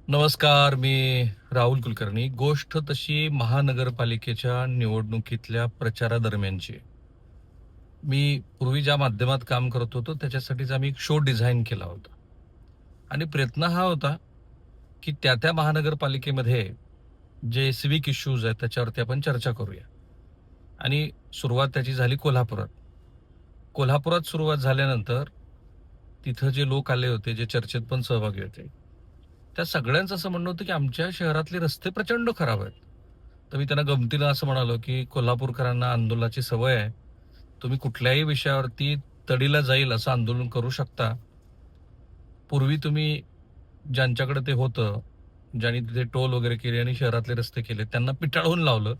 नमस्कार. मी राहुल कुलकर्णी. गोष्ट तशी महानगरपालिकेच्या निवडणुकीतल्या प्रचारादरम्यानची. मी पूर्वी ज्या माध्यमात काम करत होतो त्याच्यासाठीच आम्ही एक शो डिझाईन केला होता आणि प्रयत्न हा होता की त्या महानगरपालिकेमध्ये जे सिव्हिक इश्यूज आहेत त्याच्यावरती आपण चर्चा करूया. आणि सुरुवात त्याची झाली कोल्हापुरात. कोल्हापुरात सुरुवात झाल्यानंतर तिथं जे लोक आले होते, जे चर्चेत पण सहभागी होते, त्या सगळ्यांचं असं म्हणणं होतं की आमच्या शहरातले रस्ते प्रचंड खराब आहेत. तर मी त्यांना गमतीनं असं म्हणालो की कोल्हापूरकरांना आंदोलनाची सवय आहे. तुम्ही कुठल्याही विषयावरती तडीला जाईल असं आंदोलन करू शकता. पूर्वी तुम्ही ज्यांच्याकडे ते होतं, ज्यांनी तिथे टोल वगैरे केले आणि शहरातले रस्ते केले, त्यांना पिटाळून लावलं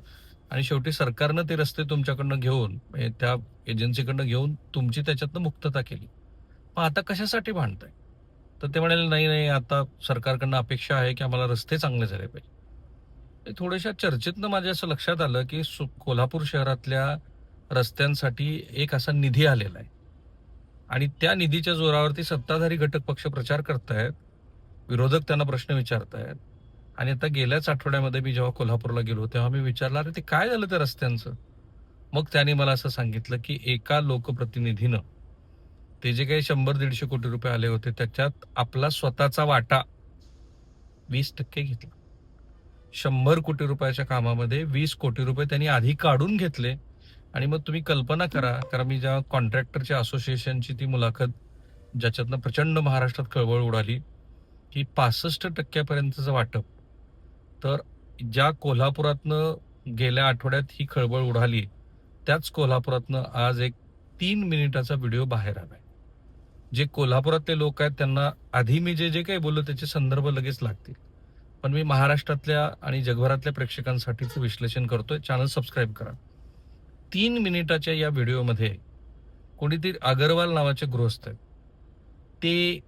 आणि शेवटी सरकारनं ते रस्ते तुमच्याकडनं घेऊन, म्हणजे त्या एजन्सीकडनं घेऊन तुमची त्याच्यातनं मुक्तता केली. मग आता कशासाठी भांडताय? तर ते म्हणाले, नाही नाही, आता सरकारकडनं अपेक्षा आहे की आम्हाला रस्ते चांगले झाले पाहिजे. थोड्याशा चर्चेतनं माझ्या असं लक्षात आलं की कोल्हापूर शहरातल्या रस्त्यांसाठी एक असा निधी आलेला आहे आणि त्या निधीच्या जोरावरती सत्ताधारी घटक पक्ष प्रचार करतायत, विरोधक त्यांना प्रश्न विचारतायत. आणि आता गेल्याच आठवड्यामध्ये मी जेव्हा कोल्हापूरला गेलो तेव्हा मी विचारलं, अरे ते काय झालं त्या रस्त्यांचं? मग त्याने मला असं सांगितलं की एका लोकप्रतिनिधीनं ते जे काही 100-150 कोटी रुपये आले होते त्याच्यात आपला स्वतःचा वाटा 20% घेतला. 100 कोटी रुपयाच्या कामामध्ये 20 कोटी रुपये त्यांनी आधी काढून घेतले. आणि मग तुम्ही कल्पना करा, कारण मी ज्या कॉन्ट्रॅक्टरच्या असोसिएशनची ती मुलाखत, ज्याच्यातनं प्रचंड महाराष्ट्रात खळबळ उडाली की 65% वाटप. तर ज्या कोल्हापुरातनं गेल्या आठवड्यात ही खळबळ उडाली, त्याच कोल्हापुरातनं आज एक 3 मिनिटाचा व्हिडिओ बाहेर आलाय. जे कोल्हापुरातले लोक आहेत त्यांना आधी मी जे जे काही बोललो त्याचे संदर्भ लगेच लागतील, पण मी महाराष्ट्रातल्या आणि जगभरातल्या प्रेक्षकांसाठीचं विश्लेषण करतोय. चॅनल सबस्क्राईब करा. 3 मिनिटाच्या या व्हिडिओमध्ये कोणीतरी अगरवाल नावाचे गृहस्थ आहेत, ते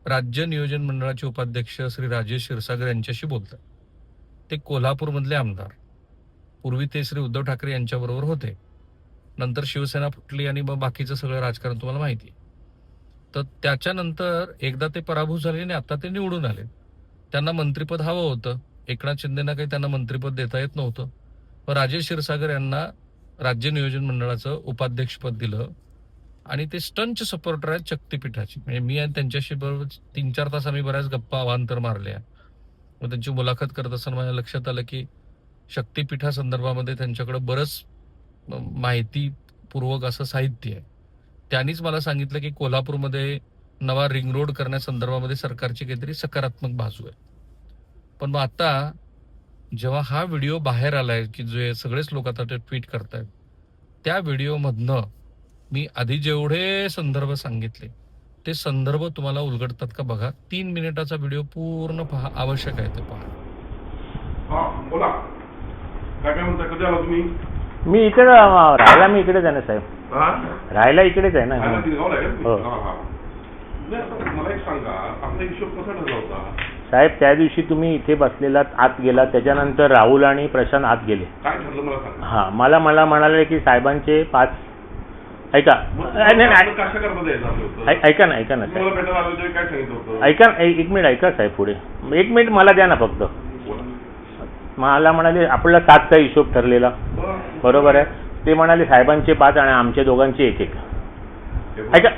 राज्य नियोजन मंडळाचे उपाध्यक्ष श्री राजेश क्षीरसागर यांच्याशी बोलतात. ते कोल्हापूरमधले आमदार. पूर्वी ते श्री उद्धव ठाकरे यांच्याबरोबर होते, नंतर शिवसेना फुटली आणि मग बाकीचं सगळं राजकारण तुम्हाला माहिती आहे. तर त्याच्यानंतर एकदा ते पराभूत झाले आणि आता ते निवडून आले. त्यांना मंत्रिपद हवं होतं. एकनाथ शिंदेना काही त्यांना मंत्रिपद देता येत नव्हतं. पण राजेश क्षीरसागर यांना राज्य नियोजन मंडळाचं उपाध्यक्षपद दिलं आणि ते स्टंच सपोर्टर आहेत शक्तीपीठाचे. म्हणजे मी आणि त्यांच्याशी बरोबर 3-4 तास आम्ही बऱ्याच गप्पा अवांतर मारल्या. मग त्यांची मुलाखत करत असताना माझ्या लक्षात आलं की शक्तीपीठासंदर्भामध्ये त्यांच्याकडे बरंच माहितीपूर्वक असं साहित्य आहे. त्यांनीच मला सांगितलं की कोल्हापूरमध्ये नवा रिंग रोड करण्यासंदर्भामध्ये सरकारची काहीतरी सकारात्मक बाजू आहे. पण मग आता जेव्हा हा व्हिडिओ बाहेर आलाय की जे सगळेच लोक आता ते ट्विट करतायत, त्या व्हिडिओमधनं मी आधी जेवढे संदर्भ सांगितले ते संदर्भ तुम्हाला उलगडतात का बघा. 3 मिनिटाचा व्हिडिओ पूर्ण पहा, आवश्यक आहे ते पहा. बोला, काय काय म्हणता? कधी आला तुम्ही? मी इकडे राहायला, मी इकडेच आहे ना साहेब. हा? राहायला इकडेच आहे ना. राहायला तिरगावला आहे का? हो. हा हा. नाही, आता मला एक सांगा, आपला हिशोब कसा ठरला होता? साहेब, त्या दिवशी तुम्ही इथे बसलेला आत गेला, त्याच्यानंतर राहुल आणि प्रशांत आत गेले. काय ठरलं मला सांगा. हा, मला म्हणाले की साहेबांचे 5. ऐका, कशा करता द्यायचं आपलं होतं? ऐका ना तुम्हाला साहेब, भेटायला आलो होतो, काय सांगितलं होतं? ऐका, एक मिनिट ऐका साहेब. पुढे 1 मिनिट मला द्या ना फक्त. बोला. मला म्हणाले आपला 7चा हिशोब ठरलेला, बरोबर आहे. ते म्हणाले साहेबांचे 5 आणि आमच्या दोघांचे 1-1.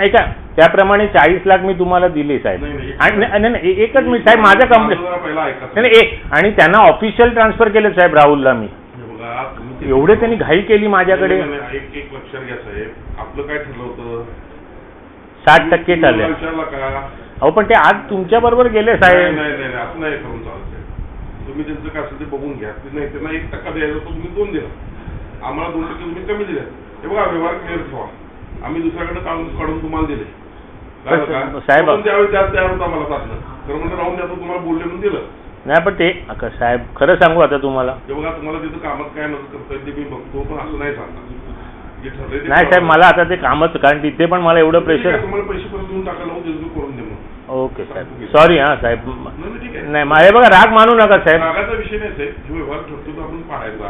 ऐका, त्याप्रमाणे 40 लाख मी तुम्हाला दिले साहेब. नाही, एकच मिनिट साहेब, माझं कंप्लेंट नाही. आणि त्यांना ऑफिशियल ट्रान्सफर केलं साहेब राहुलला मी. एवढे त्यांनी घाई केली माझ्याकडे. एक लक्षात घ्या साहेब, आपलं काय ठरलं होतं? 60% ठरले. विचारला का? अहो, पण ते आज तुमच्या बरोबर गेले साहेब. नाही, असं नाही करून चालत. तुम्ही त्यांचं काय असेल ते बघून घ्या. नाही, त्यांना 1% द्यायचा, तो तुम्ही 2 दिला. आम्हाला 2% तुम्ही कमी दिले. हे बघा, व्यवहार क्लिअर ठेवा. आम्ही दुसऱ्याकडे काढून तुम्हाला दिले साहेब. त्यावेळी त्यात तयार होता मला साधलं, तर म्हणजे राहून द्या, तुम्हाला बोलले म्हणून दिलं. नाही, पण ते साहेब खरं सांगू आता तुम्हाला. हे बघा, तुम्हाला तिथं कामात काय मदत करता येईल ते मी बघतो, पण असं नाही सांगणार. नाही साहेब, मला आता ते कामच, कारण तिथे पण मला एवढं प्रेशर. तुम्हाला पैसे परत देऊन टाकायला करून दे मग. ओके साहेब, सॉरी. हा साहेब, ठीक आहे. नाही, हे बघा, राग मानू नका साहेब. रागाचा विषय नाही साहेब, जो व्यवहार ठरतो तो आपण पाळायचा.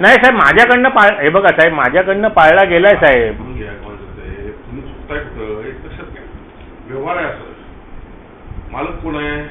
नाही साहेब, माझ्याकडनं हे बघा साहेब, माझ्याकडनं पाळला गेलाय साहेब. तुम्ही चुकताय कुठं? एक लक्षात घ्या, व्यवहार आहे असं. मालक कोण आहे?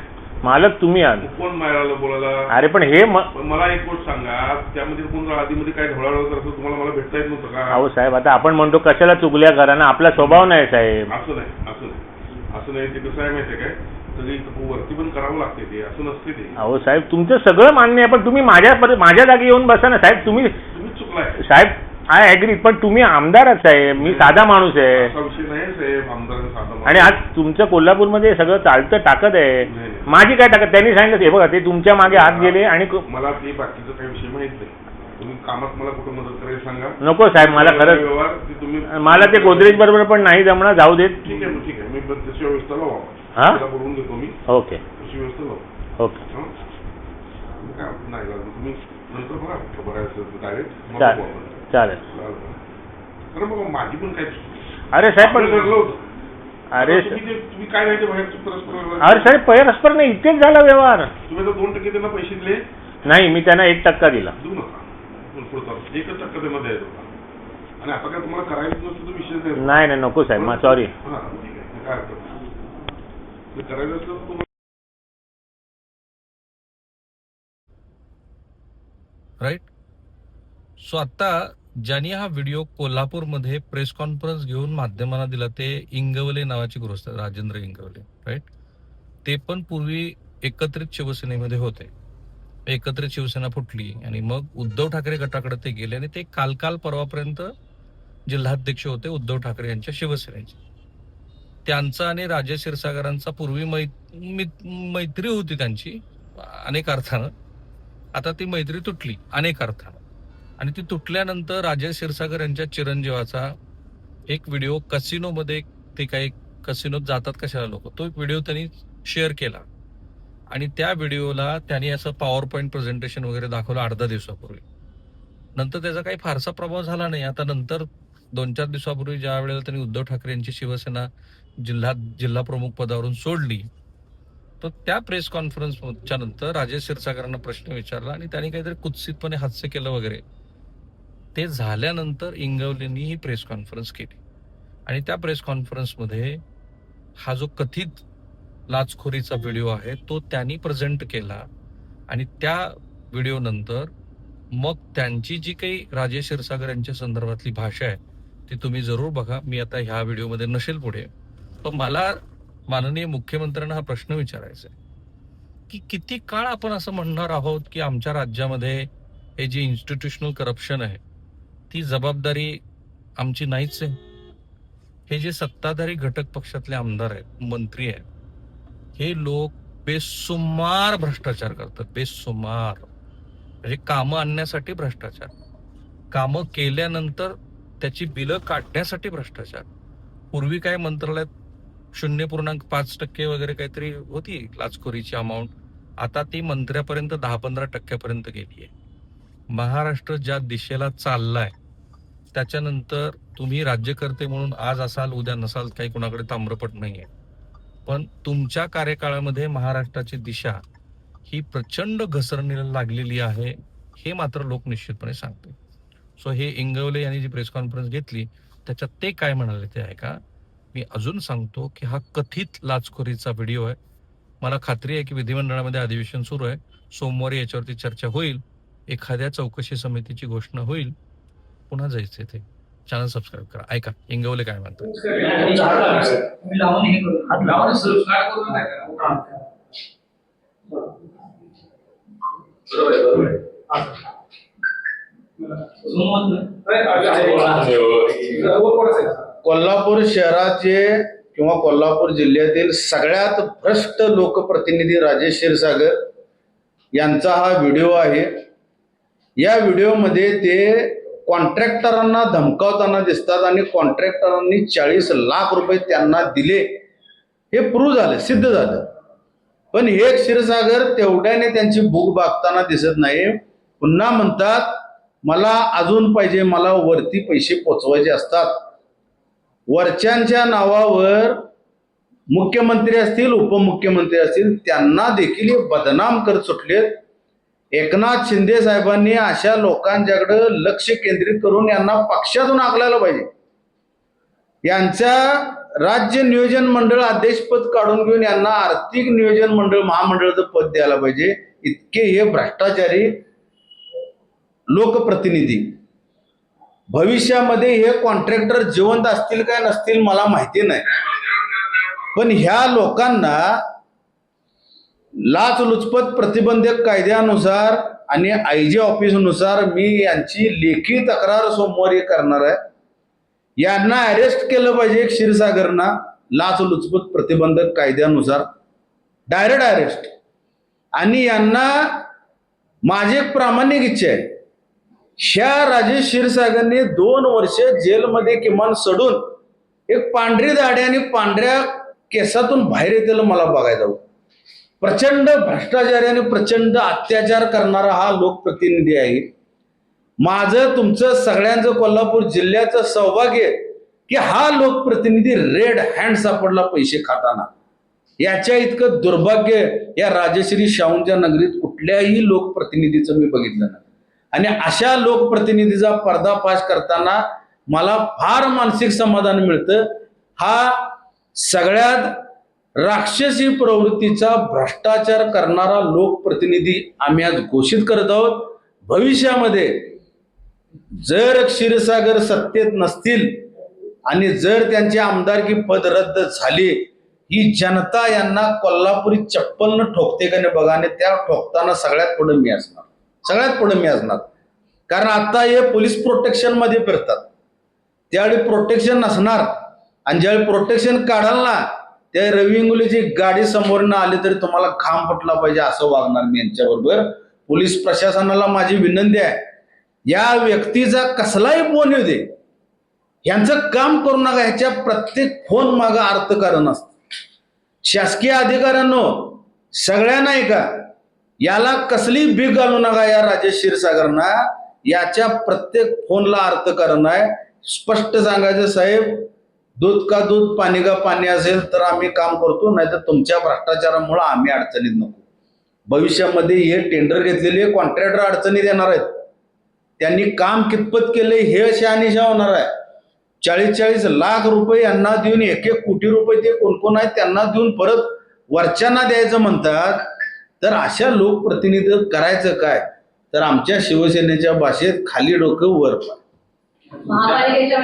मालक तुम्ही आहात. कोण मिळालं बोलायला? अरे पण हे पण मला एक गोष्ट सांगा, त्यामध्ये कोण आधीमध्ये काय ढवळाढवळ करत होतं, तुम्हाला मला भेटता येत नव्हतं का? अहो साहेब, आता आपण म्हणतो कशाला चुगल्या करा ना, आपला स्वभाव नाही साहेब. असं नाही ते कसं आहे माहिती आहे काय, सगळी वरती पण करावं लागते ते, असं नसते ते. अहो साहेब, तुमचं सगळं मान्य आहे, पण तुम्ही माझ्या जागी येऊन बसा ना साहेब. तुम्ही चुकलाय साहेब, आय ॲग्री, पण तुम्ही आमदारच आहे, मी साधा माणूस आहे. असा विषय नाही साहेब, आमदार साधा माणूस. आणि आज तुमचं कोल्हापूरमध्ये सगळं चालतं ताकद आहे. नाही. माझी काय ताकद? त्यांनी सांगितलं हे बघा, ते तुमच्या मागे हात गेले आणि मला ते बाकीचं काही विषय माहित नाही. तुम्ही कामात मला कुठं मदत करायला सांगा. नको साहेब, मला खरंच व्यवहार ते तुम्ही मला ते गोदरेज बरोबर पण नाही जमणार, जाऊ देत. ठीक आहे मी तशी व्यवस्था लावा. हा? त्याला बोलवून देतो मी. ओके तशी व्यवस्था लावा. ओके हं? काय नाही लागलं तुम्ही नंतर बघा खबर आहे डायरेक्ट चालेल. खरं बघा माझी पण काय अरे साहेब पण ठरलं होतं. अरे तुम्ही काय नाही ते बाहेरचं परस्पर अरे साहेब, परस्पर नाही, इथेच झाला व्यवहार. तुम्ही आता 2% त्यांना पैसे दिले नाही, मी त्यांना 1% दिला. देऊ नका. पुढचा 1% त्यांना द्यायचा होता. आणि आता काय तुम्हाला करायचं नसतं तर विषय नाही नको साहेब, सॉरी. हा ठीक आहे, काय हरकत नाही. ते करायचं असलं तर तुम्हाला राईट. सो आता ज्यांनी हा व्हिडिओ कोल्हापूरमध्ये प्रेस कॉन्फरन्स घेऊन माध्यमांना दिला ते इंगवले नावाचे गृहस्थ, राजेंद्र इंगवले, राईट. ते पण पूर्वी एकत्रित शिवसेनेमध्ये होते. एकत्रित शिवसेना फुटली आणि मग उद्धव ठाकरे गटाकडे ते गेले आणि ते काल परवापर्यंत जिल्हाध्यक्ष होते उद्धव ठाकरे यांच्या शिवसेनेचे. त्यांचा आणि राजेश क्षीरसागरांचा पूर्वी मैत्री होती त्यांची अनेक अर्थानं. आता ती मैत्री तुटली अनेक अर्थानं, आणि ती तुटल्यानंतर राजेश क्षीरसागर यांच्या चिरंजीवाचा एक व्हिडिओ कसिनोमध्ये, ते काही कसिनोत जातात कशाला लोक, तो एक व्हिडिओ त्यांनी शेअर केला आणि त्या व्हिडिओला त्यांनी असं पॉवर पॉईंट प्रेझेंटेशन वगैरे दाखवलं 8-10 दिवसापूर्वी. नंतर त्याचा काही फारसा प्रभाव झाला नाही. आता नंतर 2-4 दिवसापूर्वी ज्या वेळेला त्यांनी उद्धव ठाकरे यांची शिवसेना जिल्हा प्रमुख पदावरून सोडली, तर त्या प्रेस कॉन्फरन्सच्या नंतर राजेश क्षीरसागरांना प्रश्न विचारला आणि त्यांनी काहीतरी कुत्सितपणे हास्य केलं वगैरे. ते झाल्यानंतर इंगवलेंनी ही प्रेस कॉन्फरन्स केली आणि त्या प्रेस कॉन्फरन्समध्ये हा जो कथित लाचखोरीचा व्हिडिओ आहे तो त्यांनी प्रेझेंट केला आणि त्या व्हिडिओ नंतर मग त्यांची जी काही राजेश क्षीरसागर यांच्या संदर्भातली भाषा आहे ती तुम्ही जरूर बघा. मी आता ह्या व्हिडिओमध्ये नसेल पुढे, पण मला माननीय मुख्यमंत्र्यांना हा प्रश्न विचारायचा आहे की किती काळ आपण असं म्हणणार आहोत की आमच्या राज्यामध्ये हे जे इन्स्टिट्यूशनल करप्शन आहे ती जबाबदारी आमची नाहीच आहे. हे जे सत्ताधारी घटक पक्षातले आमदार आहेत, मंत्री आहेत, हे लोक बेसुमार भ्रष्टाचार करतात. बेसुमार म्हणजे कामं आणण्यासाठी भ्रष्टाचार, कामं केल्यानंतर त्याची बिलं काढण्यासाठी भ्रष्टाचार. पूर्वी काय मंत्रालयात 0.5% वगैरे काहीतरी होती लाचखोरीची अमाऊंट, आता ती मंत्र्यापर्यंत 10-15% गेली आहे. महाराष्ट्र ज्या दिशेला चाललाय त्याच्यानंतर तुम्ही राज्यकर्ते म्हणून आज असाल उद्या नसाल, काही कुणाकडे ताम्रपट नाहीये, पण तुमच्या कार्यकाळामध्ये महाराष्ट्राची दिशा ही प्रचंड घसरणीला लागलेली आहे, हे मात्र लोक निश्चितपणे सांगते. सो हे इंगवले यांनी जी प्रेस कॉन्फरन्स घेतली त्याच्यात ते काय म्हणाले ते ऐका. मी अजून सांगतो की हा कथित लाचखोरीचा व्हिडिओ आहे. मला खात्री आहे की विधिमंडळामध्ये अधिवेशन सुरू आहे, सोमवारी याच्यावरती चर्चा होईल, एखाद्या चौकशी समितीची घोषणा होईल. पुन्हा जायचं ते चॅनल सबस्क्राईब करा. ऐका इंगवले काय म्हणतात. कोल्हापूर शहराचे किंवा कोल्हापूर जिल्ह्यातील सगळ्यात भ्रष्ट लोकप्रतिनिधी राजेश क्षीरसागर यांचा हा व्हिडिओ आहे. या व्हिडिओमध्ये ते कॉन्ट्रॅक्टरांना धमकावताना दिसतात आणि कॉन्ट्रॅक्टरांनी 40 लाख रुपये त्यांना दिले, हे प्रूव्ह झालं, सिद्ध झालं. पण हे क्षीरसागर तेवढ्याने त्यांची भूक भागताना दिसत नाही. पुन्हा म्हणतात मला अजून पाहिजे, मला वरती पैसे पोचवायचे असतात. वरच्यांच्या नावावर मुख्यमंत्री असतील, उपमुख्यमंत्री असतील, त्यांना देखील बदनाम करत सुटलेत. एकनाथ शिंदे साहेबांनी अशा लोकांच्याकडे लक्ष केंद्रित करून यांना पक्षातून हाकलायला पाहिजे. यांच्या राज्य नियोजन मंडळ अध्यक्षपद काढून घेऊन यांना आर्थिक नियोजन मंडळ महामंडळाचं पद द्यायला पाहिजे. इतके हे भ्रष्टाचारी लोकप्रतिनिधी. भविष्यामध्ये हे कॉन्ट्रॅक्टर जिवंत असतील काय नसतील मला माहिती नाही, पण ह्या लोकांना लाचलुचपत प्रतिबंधक कायद्यानुसार आणि आयजी ऑफिसनुसार मी यांची लेखी तक्रार सोमवारी करणार आहे. यांना अरेस्ट केलं पाहिजे क्षीरसागरना लाचलुचपत प्रतिबंधक कायद्यानुसार, डायरेक्ट अरेस्ट. आणि यांना माझी एक प्रामाणिक इच्छा आहे, ह्या राजेश क्षीरसागरने 2 वर्ष जेलमध्ये किमान सडून एक पांढरी दाढी आणि पांढऱ्या केसातून बाहेर येतेला मला बघायला जाऊ. प्रचंड भ्रष्टाचारी आणि प्रचंड अत्याचार करणारा हा लोकप्रतिनिधी आहे. माझं तुमचं सगळ्यांचं कोल्हापूर जिल्ह्याचं सौभाग्य आहे की हा लोकप्रतिनिधी रेड हँड सापडला पैसे खाताना. याच्या इतकं दुर्भाग्य या राजश्री शाहूंच्या नगरीत कुठल्याही लोकप्रतिनिधीचं मी बघितलं नाही. आणि अशा लोकप्रतिनिधीचा पर्दाफाश करताना मला फार मानसिक समाधान मिळतं. हा सगळ्यात राक्षसी प्रवृत्तीचा भ्रष्टाचार करणारा लोकप्रतिनिधी आम्ही आज घोषित करत आहोत. भविष्यामध्ये जर क्षीरसागर सत्तेत नसतील आणि जर त्यांची आमदारकी पद रद्द झाली, ही जनता यांना कोल्हापुरी चप्पलनं ठोकते का नाही बघा. आणि त्या ठोकताना सगळ्यात पुढे मी असणार, सगळ्यात पुढे मी असणार. कारण आता हे पोलीस प्रोटेक्शन मध्ये फिरतात, त्यावेळी प्रोटेक्शन नसणार. आणि ज्यावेळी प्रोटेक्शन काढाल ना, त्या रवी इंगोलीची गाडी समोरनं आली तरी तुम्हाला खांब फुटला पाहिजे असं वागणार मी यांच्याबरोबर. पोलीस प्रशासनाला माझी विनंती आहे, या व्यक्तीचा कसलाही फोन येऊ दे, यांचं काम करू नका. ह्याच्या प्रत्येक फोन मागं अर्थकारण असतं. शासकीय अधिकाऱ्यांनो सगळ्यांना ऐका, याला कसली भीक घालू नका या राजेश क्षीरसागरना. याच्या प्रत्येक फोनला अर्थकारण आहे. स्पष्ट सांगायचं, साहेब दूध का दूध पाणी का पाणी असेल तर आम्ही काम करतो, नाही तर तुमच्या भ्रष्टाचारामुळे आम्ही अडचणीत नको. भविष्यामध्ये हे टेंडर घेतलेले कॉन्ट्रॅक्टर अडचणीत येणार आहेत. त्यांनी काम कितपत केले हे शहानिशा होणार आहे. 40-40 लाख रुपये यांना देऊन 1-1 कोटी रुपये ते कोण कोण आहेत त्यांना देऊन परत वरच्यांना द्यायचं म्हणतात. तर अशा लोकप्रतिनिधी करायचं काय? तर आमच्या शिवसेनेच्या भाषेत खाली डोकं वर पाय.